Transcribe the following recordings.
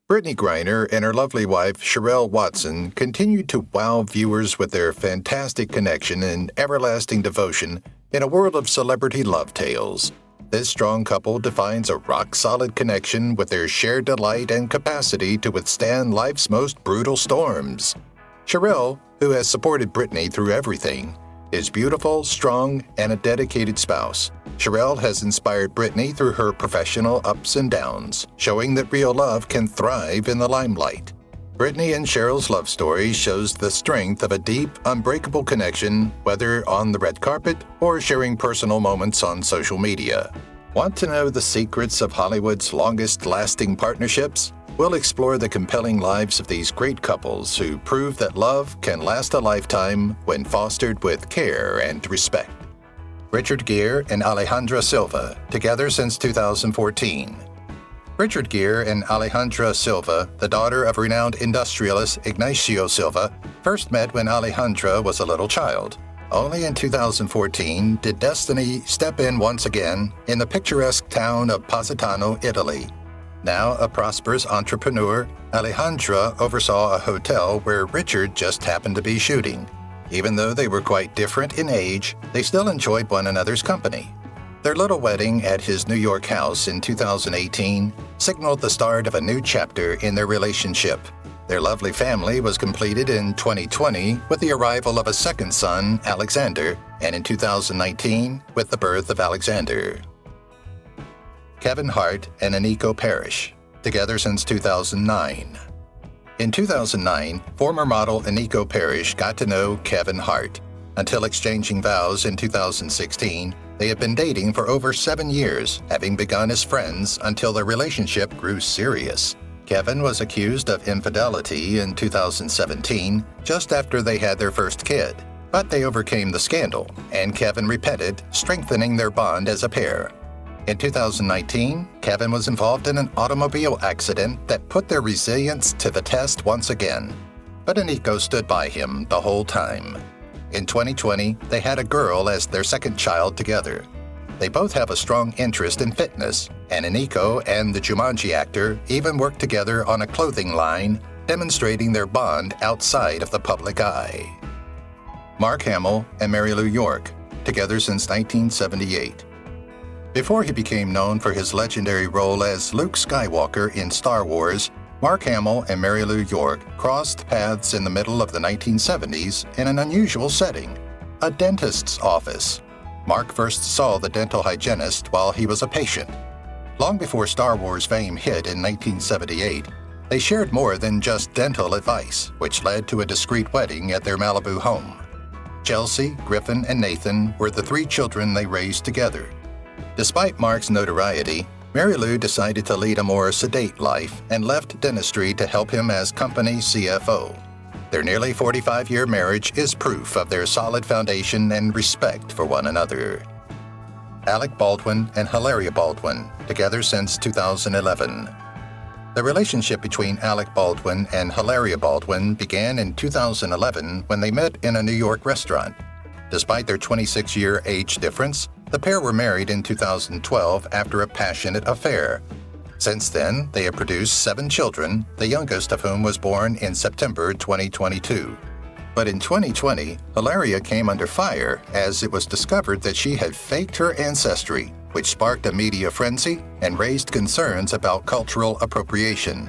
Brittney Griner and her lovely wife, Sherelle Watson, continued to wow viewers with their fantastic connection and everlasting devotion in a world of celebrity love tales. This strong couple defines a rock-solid connection with their shared delight and capacity to withstand life's most brutal storms. Sherelle, who has supported Brittney through everything, is beautiful, strong, and a dedicated spouse. Sherelle has inspired Brittney through her professional ups and downs, showing that real love can thrive in the limelight. Brittney and Cheryl's love story shows the strength of a deep, unbreakable connection, whether on the red carpet or sharing personal moments on social media. Want to know the secrets of Hollywood's longest-lasting partnerships? We'll explore the compelling lives of these great couples who prove that love can last a lifetime when fostered with care and respect. Richard Gere and Alejandra Silva, together since 2014. Richard Gere and Alejandra Silva, the daughter of renowned industrialist Ignacio Silva, first met when Alejandra was a little child. Only in 2014 did destiny step in once again in the picturesque town of Positano, Italy. Now a prosperous entrepreneur, Alejandra oversaw a hotel where Richard just happened to be shooting. Even though they were quite different in age, they still enjoyed one another's company. Their little wedding at his New York house in 2018 signaled the start of a new chapter in their relationship. Their lovely family was completed in 2020 with the arrival of a second son, Alexander, and in 2019 with the birth of Alexander. Kevin Hart and Aniko Parish, together since 2009. In 2009, former model Aniko Parish got to know Kevin Hart. Until exchanging vows in 2016, they had been dating for over 7 years, having begun as friends until their relationship grew serious. Kevin was accused of infidelity in 2017, just after they had their first kid. But they overcame the scandal, and Kevin repented, strengthening their bond as a pair. In 2019, Kevin was involved in an automobile accident that put their resilience to the test once again. But Aniko stood by him the whole time. In 2020, they had a girl as their second child together. They both have a strong interest in fitness, and Aniko and the Jumanji actor even worked together on a clothing line, demonstrating their bond outside of the public eye. Mark Hamill and Marilu York, together since 1978. Before he became known for his legendary role as Luke Skywalker in Star Wars, Mark Hamill and Marilu York crossed paths in the middle of the 1970s in an unusual setting, a dentist's office. Mark first saw the dental hygienist while he was a patient. Long before Star Wars fame hit in 1978, they shared more than just dental advice, which led to a discreet wedding at their Malibu home. Chelsea, Griffin, and Nathan were the 3 children they raised together. Despite Mark's notoriety, Marilu decided to lead a more sedate life and left dentistry to help him as company CFO. Their nearly 45-year marriage is proof of their solid foundation and respect for one another. Alec Baldwin and Alaria Baldwin, together since 2011. The relationship between Alec Baldwin and Alaria Baldwin began in 2011 when they met in a New York restaurant. Despite their 26-year age difference, the pair were married in 2012 after a passionate affair. Since then, they have produced 7 children, the youngest of whom was born in September 2022. But in 2020, Alaria came under fire as it was discovered that she had faked her ancestry, which sparked a media frenzy and raised concerns about cultural appropriation.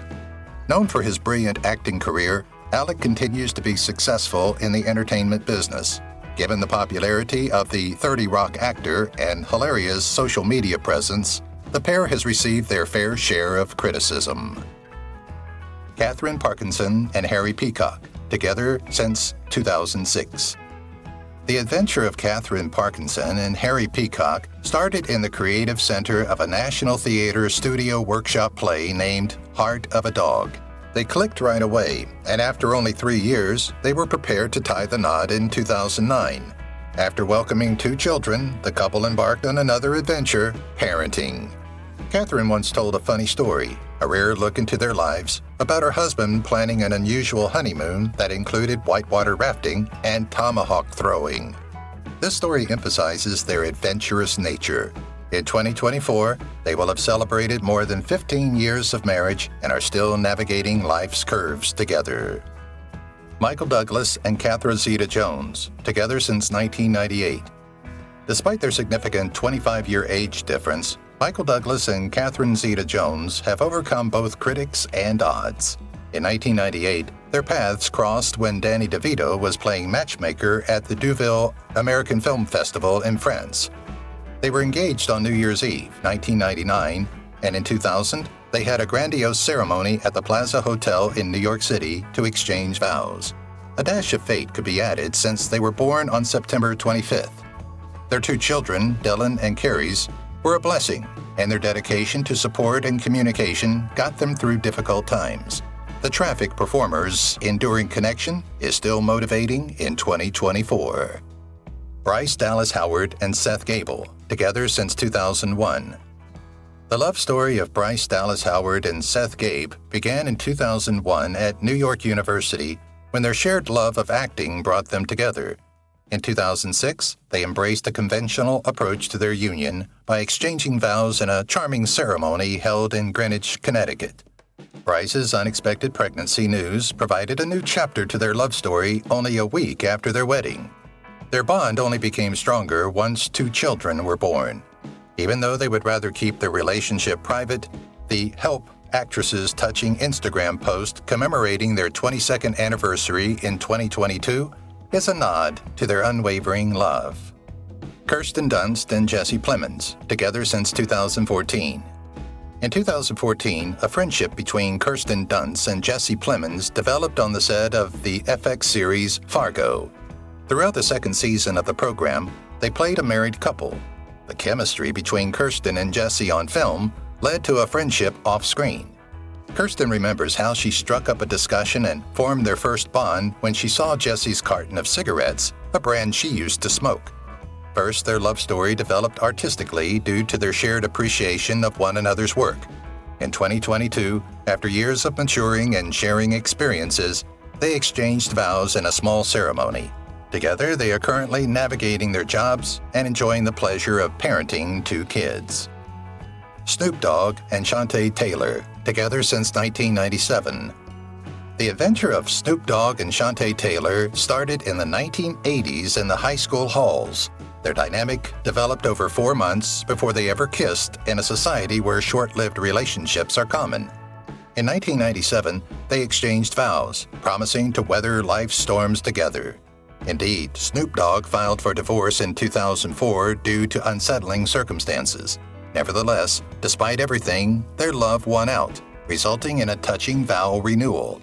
Known for his brilliant acting career, Alec continues to be successful in the entertainment business. Given the popularity of the 30 Rock actor and Alaria's social media presence, the pair has received their fair share of criticism. Katherine Parkinson and Harry Peacock, together since 2006. The adventure of Katherine Parkinson and Harry Peacock started in the creative center of a National Theater studio workshop play named Heart of a Dog. They clicked right away, and after only 3 years, they were prepared to tie the knot in 2009. After welcoming 2 children, the couple embarked on another adventure, parenting. Katherine once told a funny story, a rare look into their lives, about her husband planning an unusual honeymoon that included whitewater rafting and tomahawk throwing. This story emphasizes their adventurous nature. In 2024, they will have celebrated more than 15 years of marriage and are still navigating life's curves together. Michael Douglas and Catherine Zeta-Jones, together since 1998. Despite their significant 25-year age difference, Michael Douglas and Catherine Zeta-Jones have overcome both critics and odds. In 1998, their paths crossed when Danny DeVito was playing matchmaker at the Deauville American Film Festival in France. They were engaged on New Year's Eve, 1999, and in 2000, they had a grandiose ceremony at the Plaza Hotel in New York City to exchange vows. A dash of fate could be added since they were born on September 25th. Their two children, Dylan and Carries, were a blessing, and their dedication to support and communication got them through difficult times. The Traffic performers' enduring connection is still motivating in 2024. Bryce Dallas Howard and Seth Gable, together since 2001. The love story of Bryce Dallas Howard and Seth Gabe began in 2001 at New York University when their shared love of acting brought them together. In 2006, they embraced a conventional approach to their union by exchanging vows in a charming ceremony held in Greenwich, Connecticut. Bryce's unexpected pregnancy news provided a new chapter to their love story only a week after their wedding. Their bond only became stronger once two children were born. Even though they would rather keep their relationship private, the Help actress's touching Instagram post commemorating their 22nd anniversary in 2022 is a nod to their unwavering love. Kirsten Dunst and Jesse Plemons, together since 2014. In 2014, a friendship between Kirsten Dunst and Jesse Plemons developed on the set of the FX series Fargo. Throughout the second season of the program, they played a married couple. The chemistry between Kirsten and Jesse on film led to a friendship off-screen. Kirsten remembers how she struck up a discussion and formed their first bond when she saw Jesse's carton of cigarettes, a brand she used to smoke. First, their love story developed artistically due to their shared appreciation of one another's work. In 2022, after years of maturing and sharing experiences, they exchanged vows in a small ceremony. Together, they are currently navigating their jobs and enjoying the pleasure of parenting two kids. Snoop Dogg and Shante Taylor, together since 1997. The adventure of Snoop Dogg and Shante Taylor started in the 1980s in the high school halls. Their dynamic developed over 4 months before they ever kissed in a society where short-lived relationships are common. In 1997, they exchanged vows, promising to weather life's storms together. Indeed, Snoop Dogg filed for divorce in 2004 due to unsettling circumstances. Nevertheless, despite everything, their love won out, resulting in a touching vow renewal.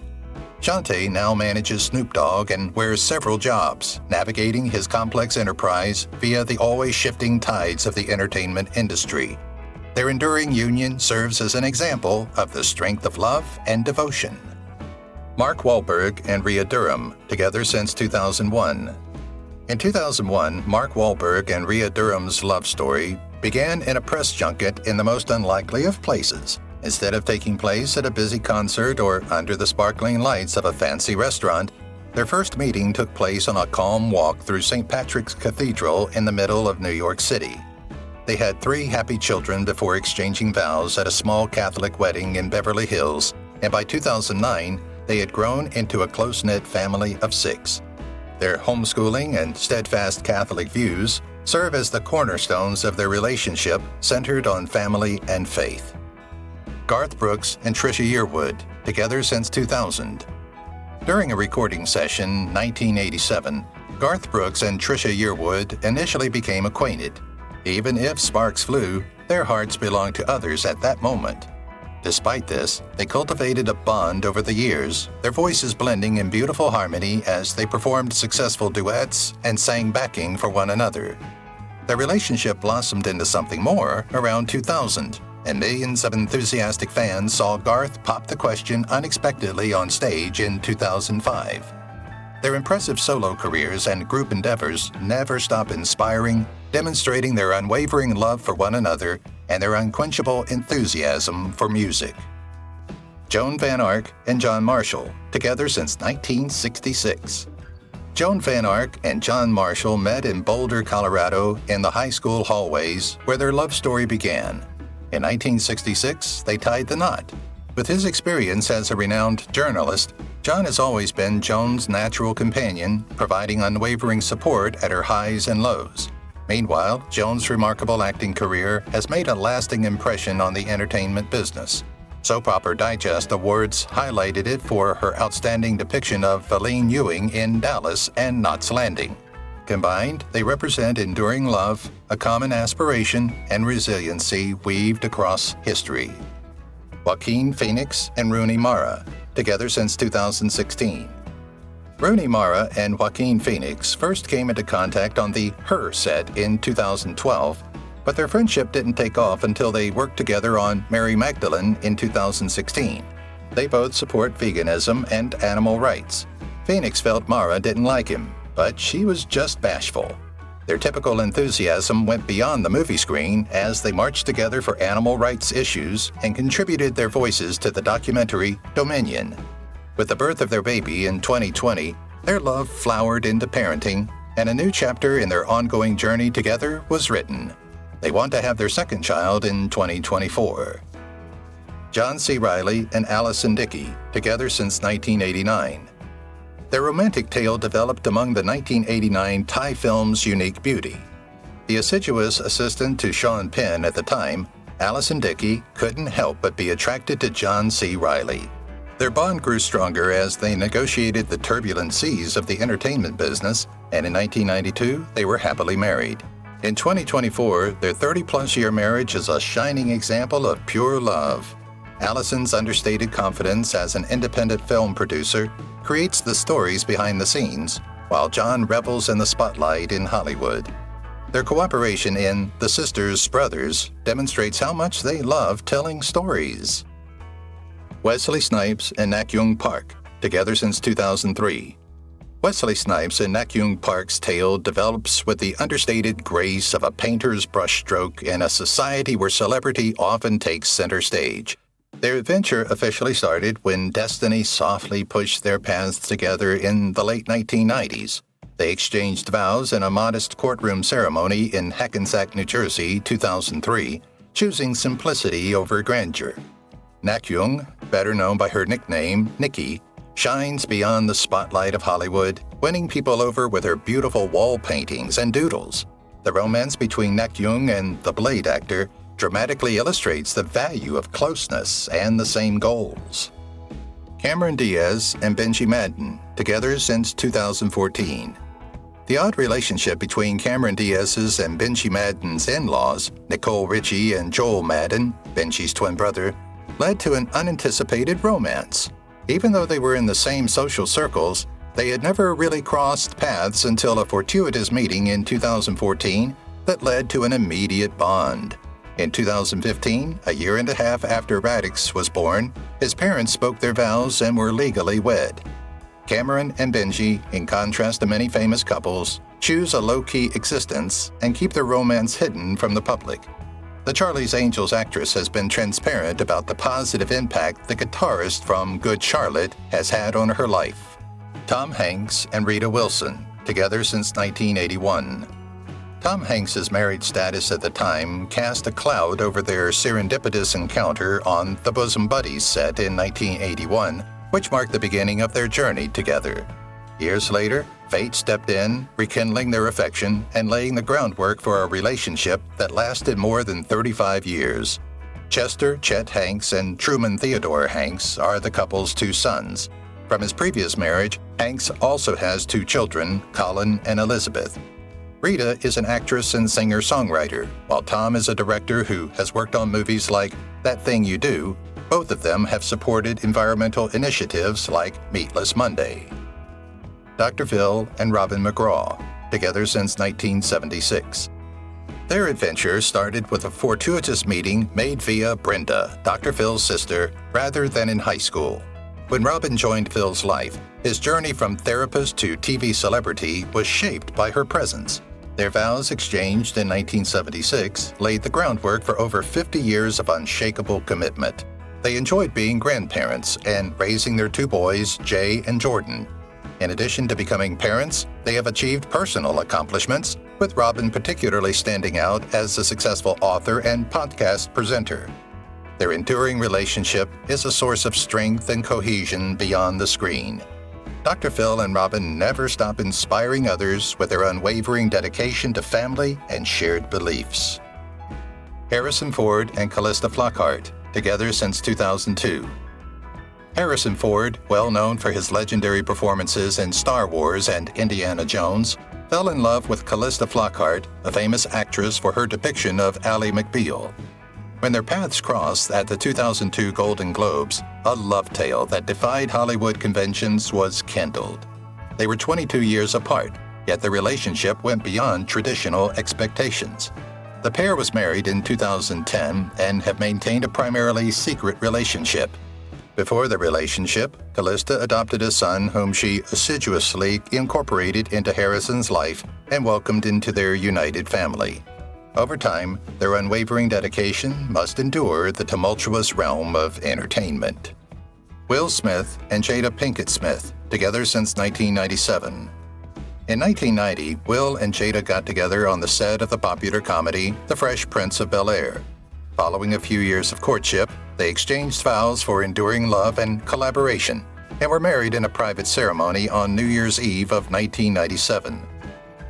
Shante now manages Snoop Dogg and wears several jobs, navigating his complex enterprise via the always shifting tides of the entertainment industry. Their enduring union serves as an example of the strength of love and devotion. Mark Walberg and Rhea Durham, together since 2001. In 2001, Mark Walberg and Rhea Durham's love story began in a press junket in the most unlikely of places. Instead of taking place at a busy concert or under the sparkling lights of a fancy restaurant, their first meeting took place on a calm walk through St. Patrick's Cathedral in the middle of New York City. They had 3 happy children before exchanging vows at a small Catholic wedding in Beverly Hills, and by 2009, they had grown into a close-knit family of 6. Their homeschooling and steadfast Catholic views serve as the cornerstones of their relationship centered on family and faith. Garth Brooks and Trisha Yearwood, together since 2000. During a recording session, 1987, Garth Brooks and Trisha Yearwood initially became acquainted. Even if sparks flew, their hearts belonged to others at that moment. Despite this, they cultivated a bond over the years, their voices blending in beautiful harmony as they performed successful duets and sang backing for one another. Their relationship blossomed into something more around 2000, and millions of enthusiastic fans saw Garth pop the question unexpectedly on stage in 2005. Their impressive solo careers and group endeavors never stop inspiring, demonstrating their unwavering love for one another and their unquenchable enthusiasm for music. Joan Van Ark and John Marshall, together since 1966. Joan Van Ark and John Marshall met in Boulder, Colorado in the high school hallways where their love story began. In 1966, they tied the knot. With his experience as a renowned journalist, John has always been Joan's natural companion, providing unwavering support at her highs and lows. Meanwhile, Joan's remarkable acting career has made a lasting impression on the entertainment business. Soap Opera Digest Awards highlighted it for her outstanding depiction of Feline Ewing in Dallas and Knots Landing. Combined, they represent enduring love, a common aspiration, and resiliency weaved across history. Joaquin Phoenix and Rooney Mara, together since 2016. Rooney Mara and Joaquin Phoenix first came into contact on the Her set in 2012, but their friendship didn't take off until they worked together on Mary Magdalene in 2016. They both support veganism and animal rights. Phoenix felt Mara didn't like him, but she was just bashful. Their typical enthusiasm went beyond the movie screen as they marched together for animal rights issues and contributed their voices to the documentary Dominion. With the birth of their baby in 2020, their love flowered into parenting, and a new chapter in their ongoing journey together was written. They want to have their second child in 2024. John C. Reilly and Allison Dickey, together since 1989. Their romantic tale developed among the 1989 Thai film's unique beauty. The assiduous assistant to Sean Penn at the time, Allison Dickey couldn't help but be attracted to John C. Reilly. Their bond grew stronger as they negotiated the turbulent seas of the entertainment business, and in 1992, they were happily married. In 2024, their 30-plus-year marriage is a shining example of pure love. Allison's understated confidence as an independent film producer creates the stories behind the scenes, while John revels in the spotlight in Hollywood. Their cooperation in The Sisters Brothers demonstrates how much they love telling stories. Wesley Snipes and Nak-Yoon Park, together since 2003. Wesley Snipes and Nak-Yoon Park's tale develops with the understated grace of a painter's brushstroke in a society where celebrity often takes center stage. Their adventure officially started when destiny softly pushed their paths together in the late 1990s. They exchanged vows in a modest courtroom ceremony in Hackensack, New Jersey, 2003, choosing simplicity over grandeur. Nak-Yoon, better known by her nickname, Nikki, shines beyond the spotlight of Hollywood, winning people over with her beautiful wall paintings and doodles. The romance between Nak-Yoon and the Blade actor dramatically illustrates the value of closeness and the same goals. Cameron Diaz and Benji Madden, together since 2014. The odd relationship between Cameron Diaz's and Benji Madden's in-laws, Nicole Richie and Joel Madden, Benji's twin brother, led to an unanticipated romance. Even though they were in the same social circles, they had never really crossed paths until a fortuitous meeting in 2014 that led to an immediate bond. In 2015, a year and a half after Radix was born, his parents spoke their vows and were legally wed. Cameron and Benji, in contrast to many famous couples, choose a low-key existence and keep their romance hidden from the public. The Charlie's Angels actress has been transparent about the positive impact the guitarist from Good Charlotte has had on her life. Tom Hanks and Rita Wilson, together since 1981. Tom Hanks's married status at the time cast a cloud over their serendipitous encounter on The Bosom Buddies set in 1981, which marked the beginning of their journey together. Years later, fate stepped in, rekindling their affection and laying the groundwork for a relationship that lasted more than 35 years. Chester Chet Hanks and Truman Theodore Hanks are the couple's two sons. From his previous marriage, Hanks also has two children, Colin and Elizabeth. Rita is an actress and singer-songwriter, while Tom is a director who has worked on movies like That Thing You Do. Both of them have supported environmental initiatives like Meatless Monday. Dr. Phil and Robin McGraw, together since 1976. Their adventure started with a fortuitous meeting made via Brenda, Dr. Phil's sister, rather than in high school. When Robin joined Phil's life, his journey from therapist to TV celebrity was shaped by her presence. Their vows exchanged in 1976 laid the groundwork for over 50 years of unshakable commitment. They enjoyed being grandparents and raising their two boys, Jay and Jordan. In addition to becoming parents, they have achieved personal accomplishments, with Robin particularly standing out as a successful author and podcast presenter. Their enduring relationship is a source of strength and cohesion beyond the screen. Dr. Phil and Robin never stop inspiring others with their unwavering dedication to family and shared beliefs. Harrison Ford and Callista Flockhart, together since 2002. Harrison Ford, well known for his legendary performances in Star Wars and Indiana Jones, fell in love with Callista Flockhart, a famous actress for her depiction of Ally McBeal. When their paths crossed at the 2002 Golden Globes, a love tale that defied Hollywood conventions was kindled. They were 22 years apart, yet their relationship went beyond traditional expectations. The pair was married in 2010 and have maintained a primarily secret relationship. Before the relationship, Callista adopted a son whom she assiduously incorporated into Harrison's life and welcomed into their united family. Over time, their unwavering dedication must endure the tumultuous realm of entertainment. Will Smith and Jada Pinkett Smith, together since 1997. In 1990, Will and Jada got together on the set of the popular comedy The Fresh Prince of Bel-Air. Following a few years of courtship, they exchanged vows for enduring love and collaboration, and were married in a private ceremony on New Year's Eve of 1997.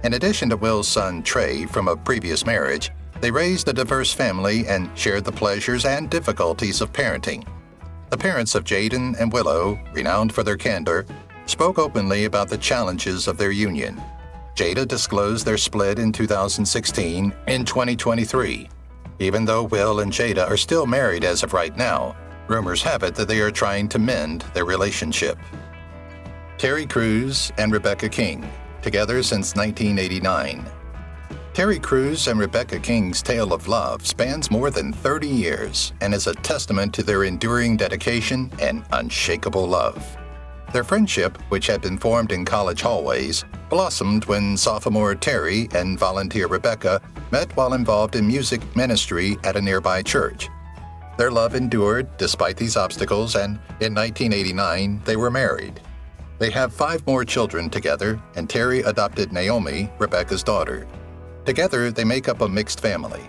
In addition to Will's son Trey from a previous marriage, they raised a diverse family and shared the pleasures and difficulties of parenting. The parents of Jaden and Willow, renowned for their candor, spoke openly about the challenges of their union. Jada disclosed their split in 2016. In 2023, even though Will and Jada are still married as of right now, rumors have it that they are trying to mend their relationship. Terry Crews and Rebecca King, together since 1989. Terry Crews and Rebecca King's tale of love spans more than 30 years and is a testament to their enduring dedication and unshakable love. Their friendship, which had been formed in college hallways, blossomed when sophomore Terry and volunteer Rebecca met while involved in music ministry at a nearby church. Their love endured despite these obstacles, and in 1989 they were married. They have 5 more children together, and Terry adopted Naomi, Rebecca's daughter. Together they make up a mixed family.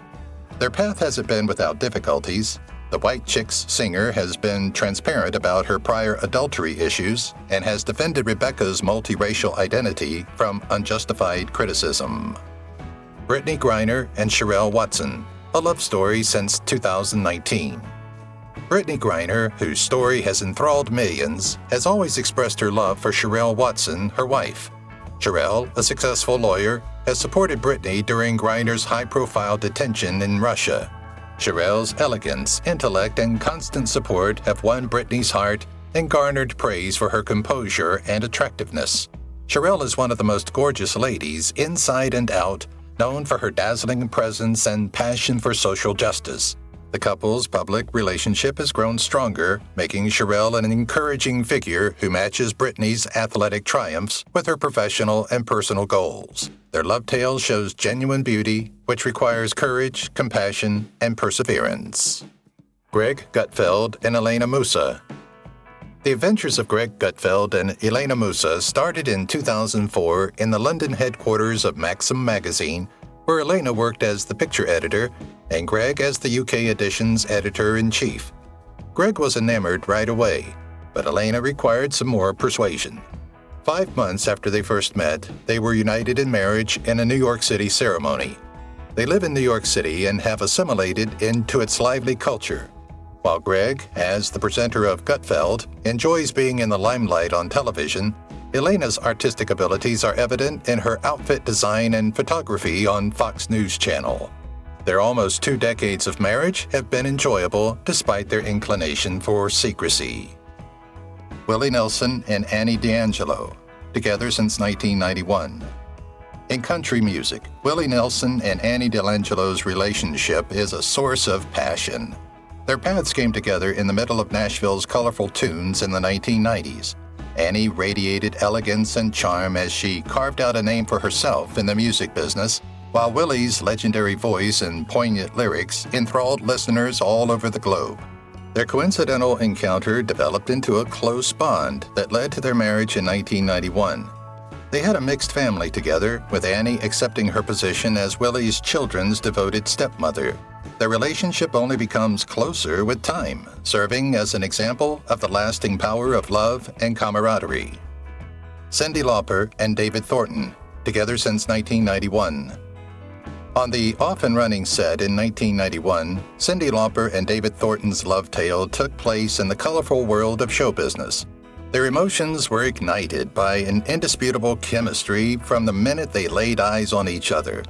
Their path hasn't been without difficulties. The White Chicks singer has been transparent about her prior adultery issues and has defended Rebecca's multiracial identity from unjustified criticism. Brittney Griner and Sherelle Watson, a love story since 2019. Brittney Griner, whose story has enthralled millions, has always expressed her love for Sherelle Watson, her wife. Sherelle, a successful lawyer, has supported Brittney during Griner's high-profile detention in Russia. Sherelle's elegance, intellect, and constant support have won Brittney's heart and garnered praise for her composure and attractiveness. Sherelle is one of the most gorgeous ladies, inside and out, known for her dazzling presence and passion for social justice. The couple's public relationship has grown stronger, making Sherelle an encouraging figure who matches Brittney's athletic triumphs with her professional and personal goals. Their love tale shows genuine beauty, which requires courage, compassion, and perseverance. Greg Gutfeld and Elena Musa. The adventures of Greg Gutfeld and Elena Musa started in 2004 in the London headquarters of Maxim magazine, where Elena worked as the picture editor and Greg as the UK edition's editor-in-chief. Greg was enamored right away, but Elena required some more persuasion. 5 months after they first met, they were united in marriage in a New York City ceremony. They live in New York City and have assimilated into its lively culture. While Greg, as the presenter of Gutfeld, enjoys being in the limelight on television, Elena's artistic abilities are evident in her outfit design and photography on Fox News Channel. Their almost 2 decades of marriage have been enjoyable despite their inclination for secrecy. Willie Nelson and Annie D'Angelo, together since 1991. In country music, Willie Nelson and Annie D'Angelo's relationship is a source of passion. Their paths came together in the middle of Nashville's colorful tunes in the 1990s. Annie radiated elegance and charm as she carved out a name for herself in the music business, while Willie's legendary voice and poignant lyrics enthralled listeners all over the globe. Their coincidental encounter developed into a close bond that led to their marriage in 1991. They had a mixed family together, with Annie accepting her position as Willie's children's devoted stepmother. Their relationship only becomes closer with time, serving as an example of the lasting power of love and camaraderie. Cyndi Lauper and David Thornton, together since 1991. On the off-and-running set in 1991, Cyndi Lauper and David Thornton's love tale took place in the colorful world of show business. Their emotions were ignited by an indisputable chemistry from the minute they laid eyes on each other.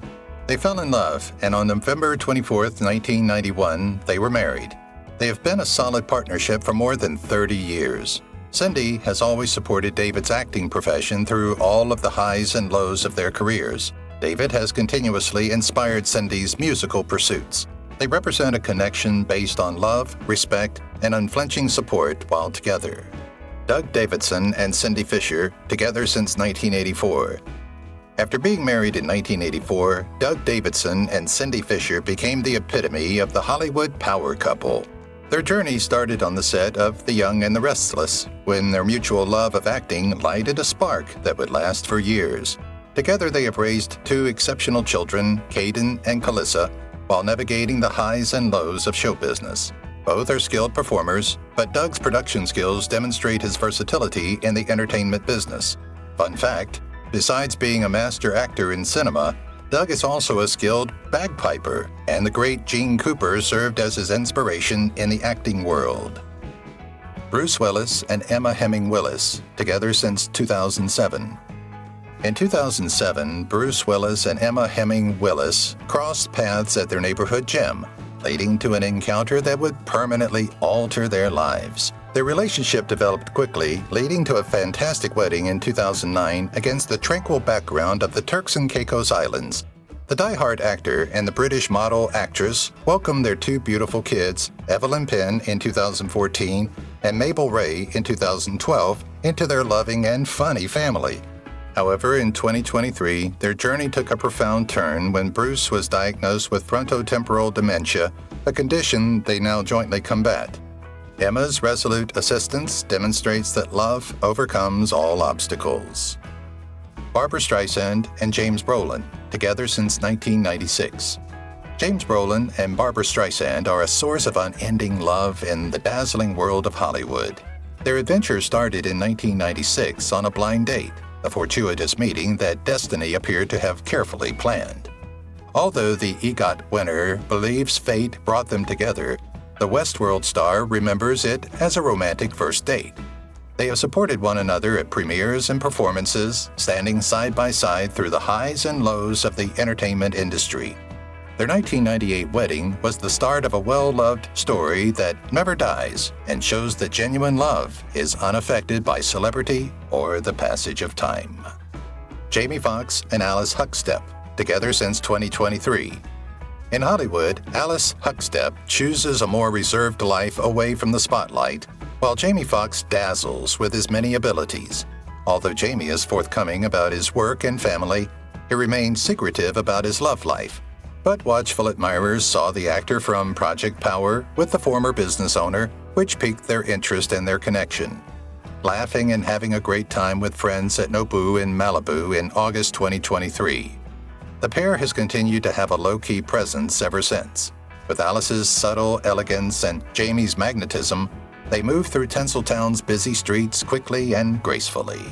They fell in love, and on November 24, 1991, they were married. They have been a solid partnership for more than 30 years. Cyndi has always supported David's acting profession through all of the highs and lows of their careers. David has continuously inspired Cyndi's musical pursuits. They represent a connection based on love, respect, and unflinching support while together. Doug Davidson and Cyndi Fisher, together since 1984. After being married in 1984, Doug Davidson and Cyndi Fisher became the epitome of the Hollywood power couple. Their journey started on the set of The Young and the Restless, when their mutual love of acting lighted a spark that would last for years. Together they have raised two exceptional children, Caden and Calissa, while navigating the highs and lows of show business. Both are skilled performers, but Doug's production skills demonstrate his versatility in the entertainment business. Fun fact, besides being a master actor in cinema, Doug is also a skilled bagpiper, and the great Gene Cooper served as his inspiration in the acting world. Bruce Willis and Emma Hemming Willis, together since 2007. In 2007, Bruce Willis and Emma Hemming Willis crossed paths at their neighborhood gym, leading to an encounter that would permanently alter their lives. Their relationship developed quickly, leading to a fantastic wedding in 2009 against the tranquil background of the Turks and Caicos Islands. The die-hard actor and the British model actress welcomed their two beautiful kids, Evelyn Penn in 2014 and Mabel Ray in 2012, into their loving and funny family. However, in 2023, their journey took a profound turn when Bruce was diagnosed with frontotemporal dementia, a condition they now jointly combat. Emma's resolute assistance demonstrates that love overcomes all obstacles. Barbra Streisand and James Brolin, together since 1996. James Brolin and Barbra Streisand are a source of unending love in the dazzling world of Hollywood. Their adventure started in 1996 on a blind date, a fortuitous meeting that destiny appeared to have carefully planned. Although the EGOT winner believes fate brought them together, the Westworld star remembers it as a romantic first date. They have supported one another at premieres and performances, standing side by side through the highs and lows of the entertainment industry. Their 1998 wedding was the start of a well-loved story that never dies and shows that genuine love is unaffected by celebrity or the passage of time. Jamie Foxx and Alice Huckstep, together since 2023. In Hollywood, Alice Huckstep chooses a more reserved life away from the spotlight, while Jamie Foxx dazzles with his many abilities. Although Jamie is forthcoming about his work and family, he remains secretive about his love life. But watchful admirers saw the actor from Project Power with the former business owner, which piqued their interest in their connection. Laughing and having a great time with friends at Nobu in Malibu in August 2023. The pair has continued to have a low-key presence ever since. With Alice's subtle elegance and Jamie's magnetism, they move through Tinseltown's busy streets quickly and gracefully.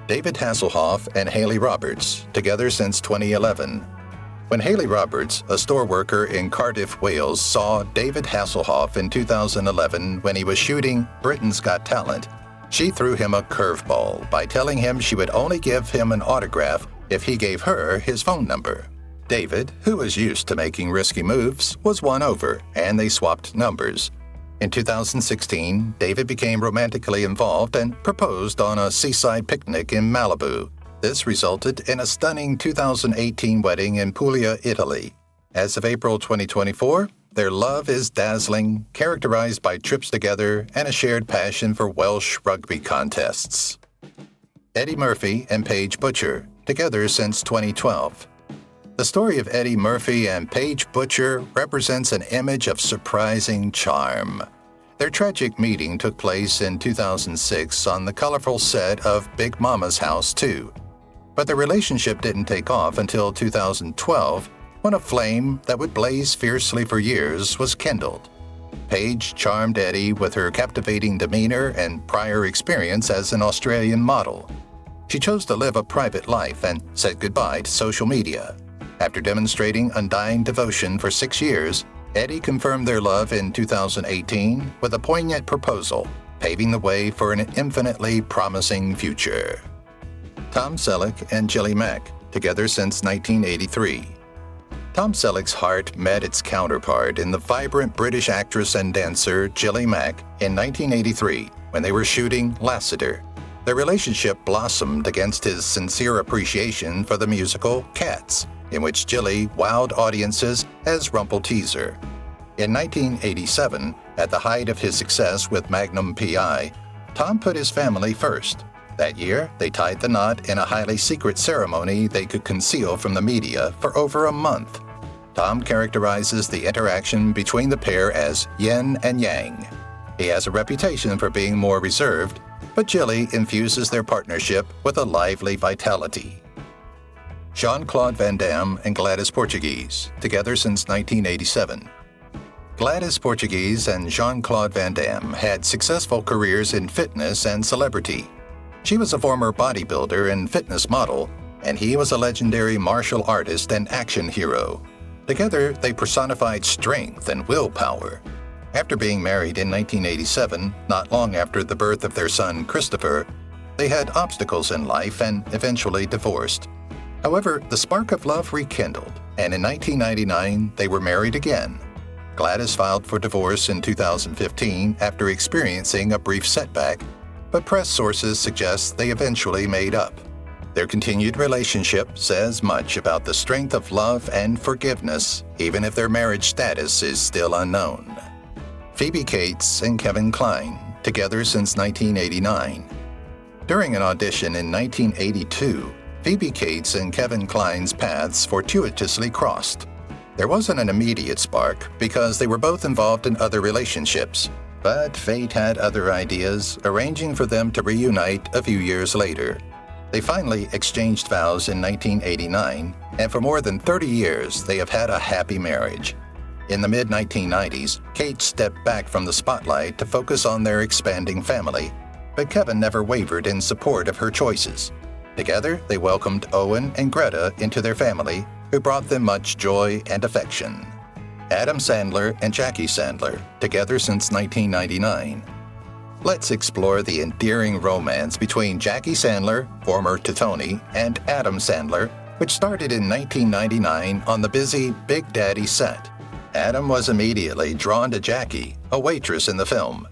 David Hasselhoff and Haley Roberts, together since 2011. When Haley Roberts, a store worker in Cardiff, Wales, saw David Hasselhoff in 2011 when he was shooting Britain's Got Talent, she threw him a curveball by telling him she would only give him an autograph if he gave her his phone number. David, who was used to making risky moves, was won over, and they swapped numbers. In 2016, David became romantically involved and proposed on a seaside picnic in Malibu. This resulted in a stunning 2018 wedding in Puglia, Italy. As of April 2024, their love is dazzling, characterized by trips together and a shared passion for Welsh rugby contests. Eddie Murphy and Paige Butcher, together since 2012. The story of Eddie Murphy and Paige Butcher represents an image of surprising charm. Their tragic meeting took place in 2006 on the colorful set of Big Mama's House 2. But the relationship didn't take off until 2012, when a flame that would blaze fiercely for years was kindled. Paige charmed Eddie with her captivating demeanor and prior experience as an Australian model. She chose to live a private life and said goodbye to social media. After demonstrating undying devotion for 6 years, Eddie confirmed their love in 2018 with a poignant proposal, paving the way for an infinitely promising future. Tom Selleck and Gilly Mack, together since 1983. Tom Selleck's Hart met its counterpart in the vibrant British actress and dancer Gilly Mack in 1983 when they were shooting Lassiter. Their relationship blossomed against his sincere appreciation for the musical Cats, in which Gilly wowed audiences as Rumpel-Teaser. In 1987, at the height of his success with Magnum P.I., Tom put his family first. That year, they tied the knot in a highly secret ceremony they could conceal from the media for over a month. Tom characterizes the interaction between the pair as yin and yang. He has a reputation for being more reserved, but Gilly infuses their partnership with a lively vitality. Jean-Claude Van Damme and Gladys Portuguese, together since 1987. Gladys Portuguese and Jean-Claude Van Damme had successful careers in fitness and celebrity. She was a former bodybuilder and fitness model, and he was a legendary martial artist and action hero. Together, they personified strength and willpower. After being married in 1987, not long after the birth of their son Christopher, they had obstacles in life and eventually divorced. However, the spark of love rekindled, and in 1999, they were married again. Gladys filed for divorce in 2015 after experiencing a brief setback, but press sources suggest they eventually made up. Their continued relationship says much about the strength of love and forgiveness, even if their marriage status is still unknown. Phoebe Cates and Kevin Kline, together since 1989. During an audition in 1982, Phoebe Cates and Kevin Kline's paths fortuitously crossed. There wasn't an immediate spark because they were both involved in other relationships, but fate had other ideas, arranging for them to reunite a few years later. They finally exchanged vows in 1989, and for more than 30 years they have had a happy marriage. In the mid-1990s, Kate stepped back from the spotlight to focus on their expanding family, but Kevin never wavered in support of her choices. Together, they welcomed Owen and Greta into their family, who brought them much joy and affection. Adam Sandler and Jackie Sandler, together since 1999. Let's explore the endearing romance between Jackie Sandler, former Titoni, and Adam Sandler, which started in 1999 on the busy Big Daddy set. Adam was immediately drawn to Jackie, a waitress in the film.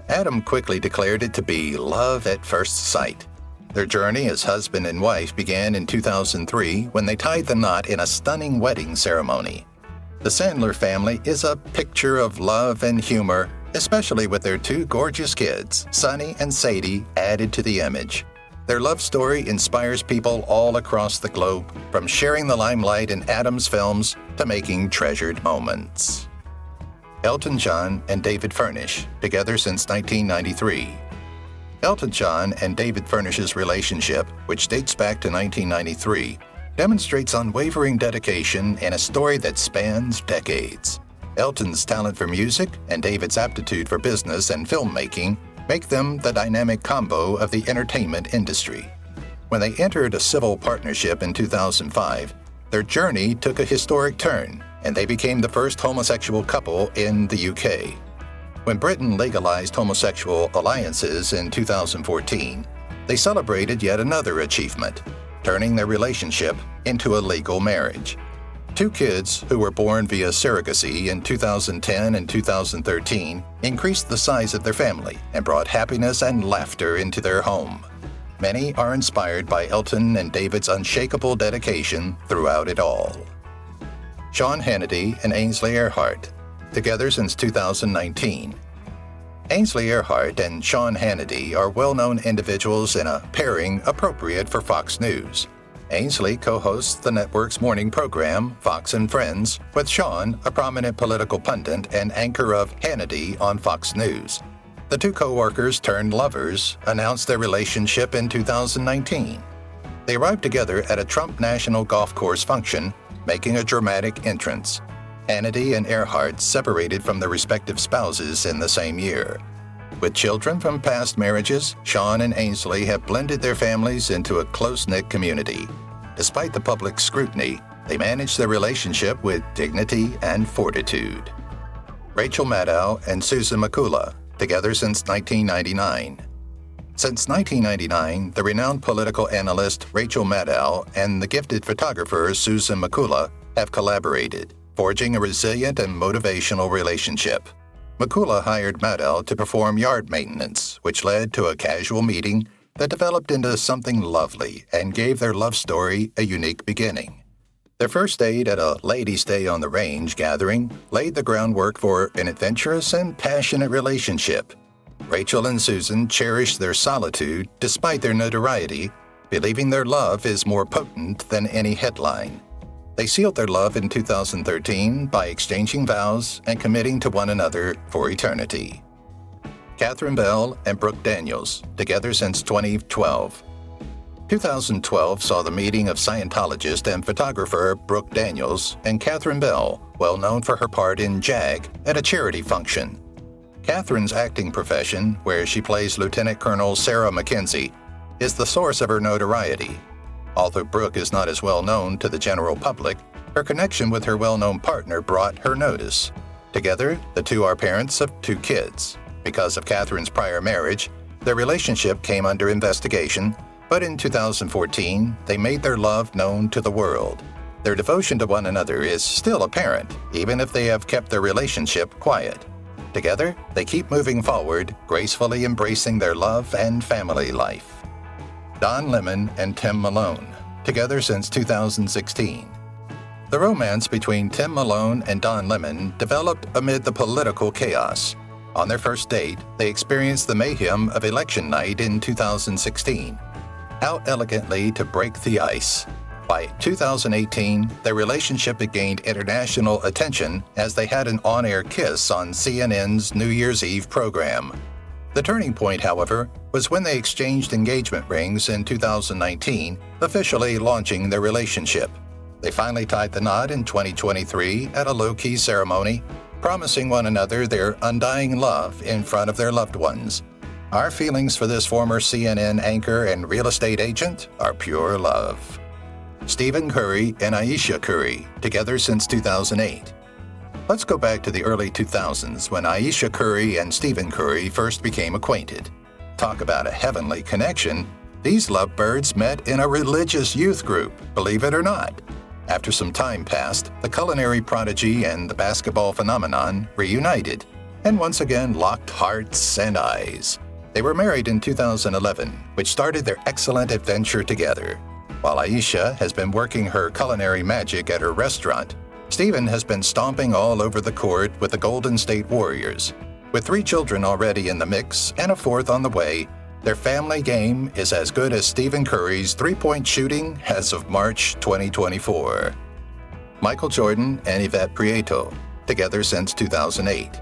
Adam quickly declared it to be love at first sight. Their journey as husband and wife began in 2003 when they tied the knot in a stunning wedding ceremony. The Sandler family is a picture of love and humor, especially with their two gorgeous kids, Sonny and Sadie, added to the image. Their love story inspires people all across the globe, from sharing the limelight in Adam's films to making treasured moments. Elton John and David Furnish, together since 1993. Elton John and David Furnish's relationship, which dates back to 1993, demonstrates unwavering dedication in a story that spans decades. Elton's talent for music and David's aptitude for business and filmmaking make them the dynamic combo of the entertainment industry. When they entered a civil partnership in 2005, their journey took a historic turn, and they became the first homosexual couple in the UK. When Britain legalized homosexual alliances in 2014, they celebrated yet another achievement, turning their relationship into a legal marriage. Two kids who were born via surrogacy in 2010 and 2013 increased the size of their family and brought happiness and laughter into their home. Many are inspired by Elton and David's unshakable dedication throughout it all. Sean Hannity and Ainsley Earhardt, together since 2019. Ainsley Earhardt and Sean Hannity are well-known individuals in a pairing appropriate for Fox News. Ainsley co-hosts the network's morning program, Fox and Friends, with Sean, a prominent political pundit and anchor of Hannity on Fox News. The two co-workers turned lovers announced their relationship in 2019. They arrived together at a Trump National Golf Course function, making a dramatic entrance. Hannity and Hart separated from their respective spouses in the same year. With children from past marriages, Sean and Ainsley have blended their families into a close-knit community. Despite the public scrutiny, they manage their relationship with dignity and fortitude. Rachel Maddow and Susan McCullough, together since 1999. Since 1999, the renowned political analyst Rachel Maddow and the gifted photographer Susan McCullough have collaborated, forging a resilient and motivational relationship. McCullough hired Maddow to perform yard maintenance, which led to a casual meeting that developed into something lovely and gave their love story a unique beginning. Their first date at a Ladies' Day on the Range gathering laid the groundwork for an adventurous and passionate relationship. Rachel and Susan cherish their solitude despite their notoriety, believing their love is more potent than any headline. They sealed their love in 2013 by exchanging vows and committing to one another for eternity. Katherine Bell and Brooke Daniels, together since 2012. 2012 saw the meeting of Scientologist and photographer Brooke Daniels and Katherine Bell, well known for her part in JAG, at a charity function. Katherine's acting profession, where she plays Lieutenant Colonel Sarah McKenzie, is the source of her notoriety. Although Brooke is not as well known to the general public, her connection with her well-known partner brought her notice. Together, the two are parents of 2 kids. Because of Katherine's prior marriage, their relationship came under investigation, but in 2014, they made their love known to the world. Their devotion to one another is still apparent, even if they have kept their relationship quiet. Together, they keep moving forward, gracefully embracing their love and family life. Lemon and Tim Malone, together since 2016. The romance between Tim Malone and Don Lemon developed amid the political chaos. On their first date, they experienced the mayhem of election night in 2016. How elegantly to break the ice. By 2018, their relationship had gained international attention as they had an on-air kiss on CNN's New Year's Eve program. The turning point, however, was when they exchanged engagement rings in 2019, officially launching their relationship. They finally tied the knot in 2023 at a low-key ceremony, promising one another their undying love in front of their loved ones. Our feelings for this former CNN anchor and real estate agent are pure love. Stephen Curry and Aisha Curry, together since 2008. Let's go back to the early 2000s when Aisha Curry and Stephen Curry first became acquainted. Talk about a heavenly connection. These lovebirds met in a religious youth group, believe it or not. After some time passed, the culinary prodigy and the basketball phenomenon reunited, and once again locked hearts and eyes. They were married in 2011, which started their excellent adventure together. While Aisha has been working her culinary magic at her restaurant, Stephen has been stomping all over the court with the Golden State Warriors. With 3 children already in the mix and a 4th on the way, their family game is as good as Stephen Curry's 3-point shooting as of March 2024. Michael Jordan and Yvette Prieto, together since 2008.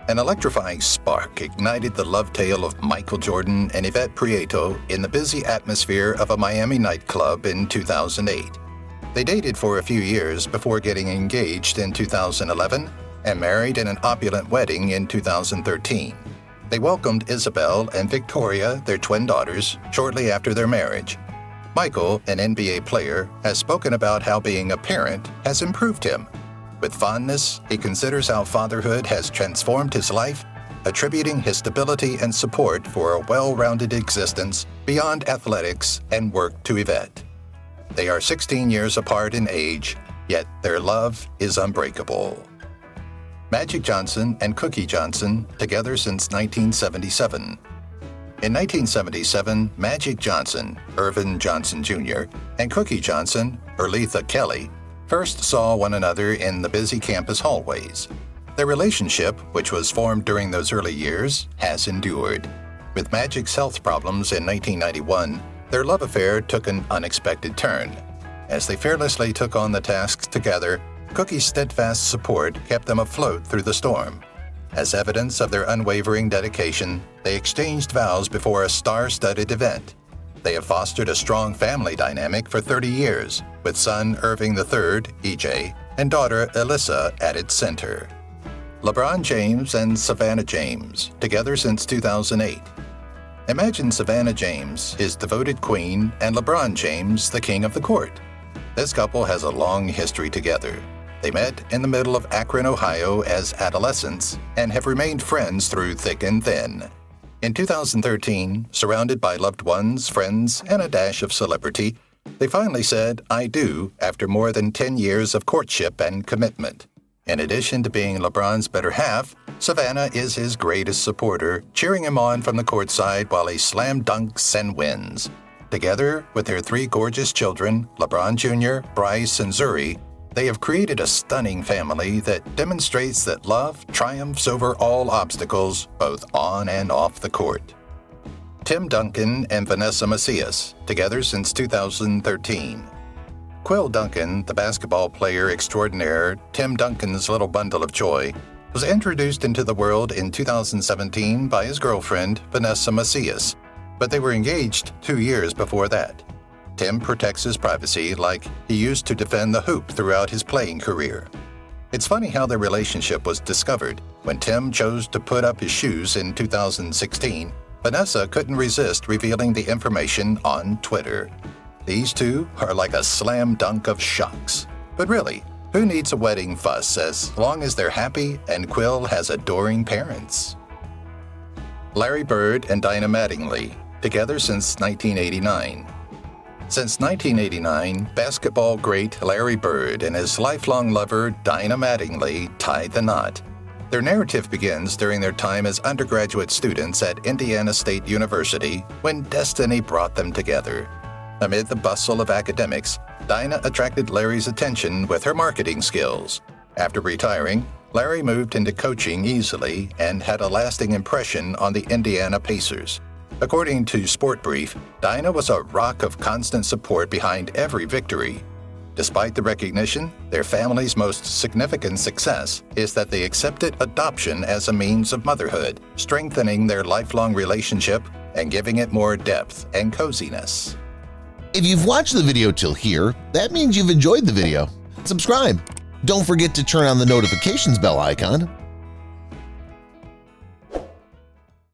An electrifying spark ignited the love tale of Michael Jordan and Yvette Prieto in the busy atmosphere of a Miami nightclub in 2008. They dated for a few years before getting engaged in 2011 and married in an opulent wedding in 2013. They welcomed Isabel and Victoria, their twin daughters, shortly after their marriage. Michael, an NBA player, has spoken about how being a parent has improved him. With fondness, he considers how fatherhood has transformed his life, attributing his stability and support for a well-rounded existence beyond athletics and work to Yvette. They are 16 years apart in age, yet their love is unbreakable. Magic Johnson and Cookie Johnson, together since 1977. In 1977, Magic Johnson, Irvin Johnson Jr., and Cookie Johnson, Erletha Kelly, first saw one another in the busy campus hallways. Their relationship, which was formed during those early years, has endured. With Magic's health problems in 1991, their love affair took an unexpected turn. As they fearlessly took on the tasks together, Cookie's steadfast support kept them afloat through the storm. As evidence of their unwavering dedication, they exchanged vows before a star-studded event. They have fostered a strong family dynamic for 30 years, with son Irving III, EJ, and daughter Alyssa at its center. LeBron James and Savannah James, together since 2008. Imagine Savannah James, his devoted queen, and LeBron James, the king of the court. This couple has a long history together. They met in the middle of Akron, Ohio as adolescents and have remained friends through thick and thin. In 2013, surrounded by loved ones, friends, and a dash of celebrity, they finally said, "I do," after more than 10 years of courtship and commitment. In addition to being LeBron's better half, Savannah is his greatest supporter, cheering him on from the courtside while he slam dunks and wins. Together with their 3 gorgeous children, LeBron Jr., Bryce, and Zuri, they have created a stunning family that demonstrates that love triumphs over all obstacles, both on and off the court. Tim Duncan and Vanessa Macias, together since 2013. Quill Duncan, the basketball player extraordinaire, Tim Duncan's little bundle of joy, was introduced into the world in 2017 by his girlfriend, Vanessa Macias, but they were engaged 2 years before that. Tim protects his privacy like he used to defend the hoop throughout his playing career. It's funny how their relationship was discovered. When Tim chose to put up his shoes in 2016, Vanessa couldn't resist revealing the information on Twitter. These two are like a slam dunk of shocks. But really, who needs a wedding fuss as long as they're happy and Quill has adoring parents? Larry Bird and Dinah Mattingly, together since 1989. Since 1989, basketball great Larry Bird and his lifelong lover Dinah Mattingly tied the knot. Their narrative begins during their time as undergraduate students at Indiana State University when destiny brought them together. Amid the bustle of academics, Dinah attracted Larry's attention with her marketing skills. After retiring, Larry moved into coaching easily and had a lasting impression on the Indiana Pacers. According to Sport Brief, Dinah was a rock of constant support behind every victory. Despite the recognition, their family's most significant success is that they accepted adoption as a means of motherhood, strengthening their lifelong relationship and giving it more depth and coziness. If you've watched the video till here, that means you've enjoyed the video. Subscribe. Don't forget to turn on the notifications bell icon